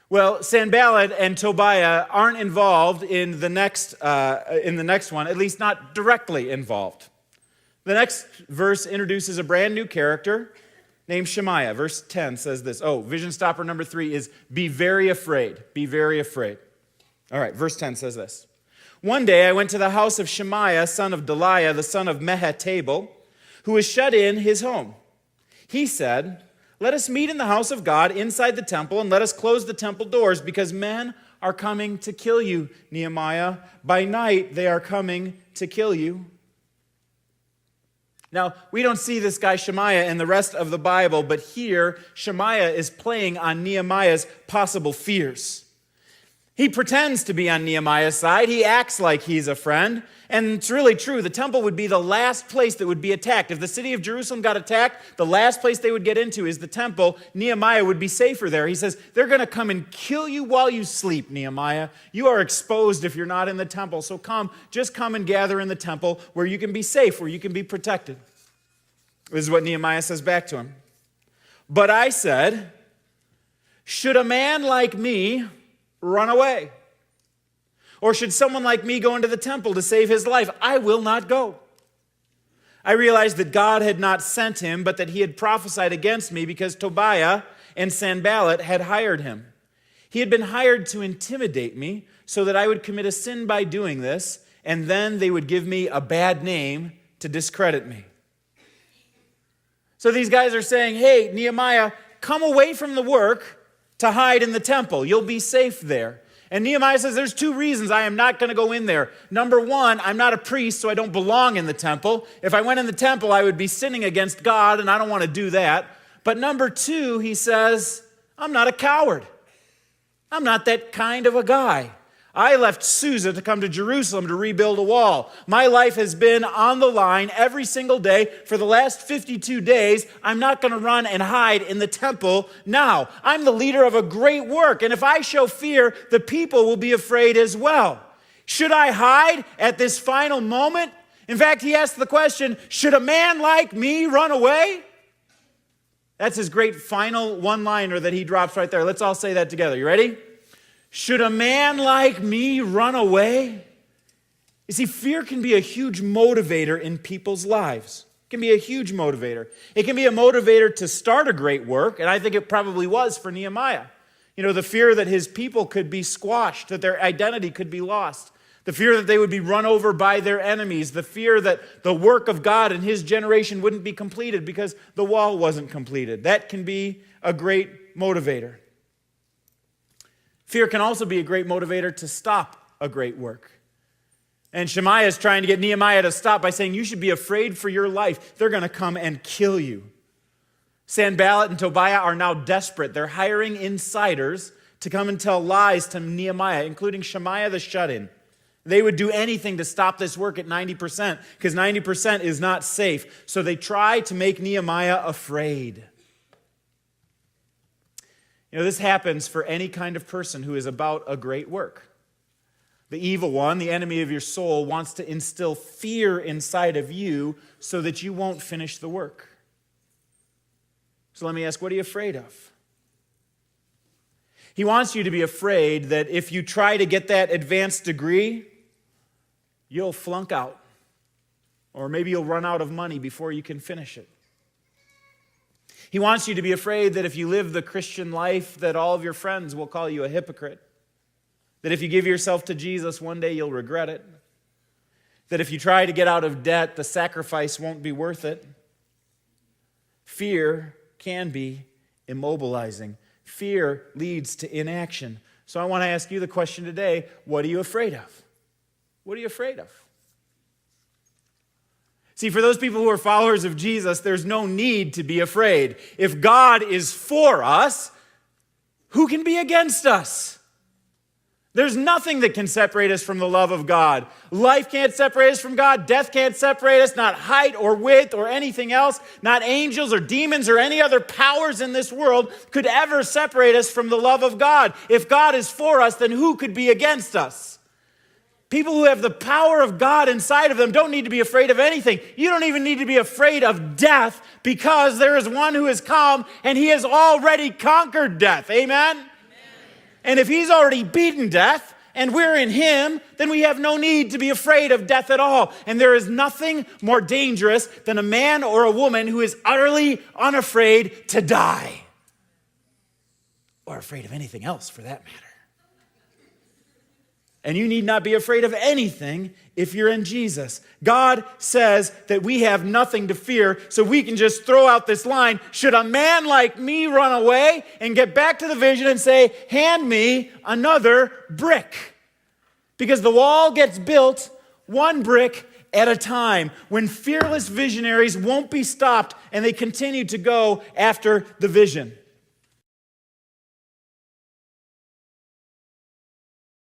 Well, Sanballat and Tobiah aren't involved in the next one, at least not directly involved. The next verse introduces a brand new character named Shemaiah. Verse 10 says this. Vision stopper number 3 is be very afraid. Be very afraid. All right, verse 10 says this. One day I went to the house of Shemaiah, son of Delaiah, the son of Mehetabel, who was shut in his home. He said, "Let us meet in the house of God inside the temple, and let us close the temple doors, because men are coming to kill you, Nehemiah. By night they are coming to kill you." Now, we don't see this guy Shemaiah in the rest of the Bible, but here Shemaiah is playing on Nehemiah's possible fears. He pretends to be on Nehemiah's side. He acts like he's a friend. And it's really true. The temple would be the last place that would be attacked. If the city of Jerusalem got attacked, the last place they would get into is the temple. Nehemiah would be safer there. He says, they're going to come and kill you while you sleep, Nehemiah. You are exposed if you're not in the temple. So just come and gather in the temple where you can be safe, where you can be protected. This is what Nehemiah says back to him. But I said, should a man like me run away? Or should someone like me go into the temple to save his life? I will not go. I realized that God had not sent him, but that he had prophesied against me because Tobiah and Sanballat had hired him. He had been hired to intimidate me so that I would commit a sin by doing this, and then they would give me a bad name to discredit me. So these guys are saying, hey, Nehemiah, come away from the work to hide in the temple. You'll be safe there. And Nehemiah says there's 2 reasons I am not going to go in there. Number 1, I'm not a priest, so I don't belong in the temple. If I went in the temple, I would be sinning against God, and I don't want to do that. But number 2, he says, I'm not a coward. I'm not that kind of a guy. I left Susa to come to Jerusalem to rebuild a wall. My life has been on the line every single day for the last 52 days. I'm not going to run and hide in the temple now. I'm the leader of a great work, and if I show fear, the people will be afraid as well. Should I hide at this final moment? In fact, he asked the question, should a man like me run away? That's his great final one-liner that he drops right there. Let's all say that together. You ready? Should a man like me run away? You see, fear can be a huge motivator in people's lives. It can be a huge motivator. It can be a motivator to start a great work, and I think it probably was for Nehemiah. You know, the fear that his people could be squashed, that their identity could be lost, the fear that they would be run over by their enemies, the fear that the work of God in his generation wouldn't be completed because the wall wasn't completed. That can be a great motivator. Fear can also be a great motivator to stop a great work. And Shemaiah is trying to get Nehemiah to stop by saying, you should be afraid for your life. They're going to come and kill you. Sanballat and Tobiah are now desperate. They're hiring insiders to come and tell lies to Nehemiah, including Shemaiah the shut-in. They would do anything to stop this work at 90%, because 90% is not safe. So they try to make Nehemiah afraid. You know, this happens for any kind of person who is about a great work. The evil one, the enemy of your soul, wants to instill fear inside of you so that you won't finish the work. So let me ask, what are you afraid of? He wants you to be afraid that if you try to get that advanced degree, you'll flunk out. Or maybe you'll run out of money before you can finish it. He wants you to be afraid that if you live the Christian life, that all of your friends will call you a hypocrite. That if you give yourself to Jesus, one day you'll regret it. That if you try to get out of debt, the sacrifice won't be worth it. Fear can be immobilizing. Fear leads to inaction. So I want to ask you the question today, what are you afraid of? What are you afraid of? See, for those people who are followers of Jesus, there's no need to be afraid. If God is for us, who can be against us? There's nothing that can separate us from the love of God. Life can't separate us from God. Death can't separate us, not height or width or anything else. Not angels or demons or any other powers in this world could ever separate us from the love of God. If God is for us, then who could be against us? People who have the power of God inside of them don't need to be afraid of anything. You don't even need to be afraid of death, because there is one who has come and he has already conquered death. Amen? And if he's already beaten death and we're in him, then we have no need to be afraid of death at all. And there is nothing more dangerous than a man or a woman who is utterly unafraid to die. Or afraid of anything else for that matter. And you need not be afraid of anything if you're in Jesus. God says that we have nothing to fear, so we can just throw out this line, should a man like me run away and get back to the vision and say, hand me another brick? Because the wall gets built one brick at a time, when fearless visionaries won't be stopped and they continue to go after the vision.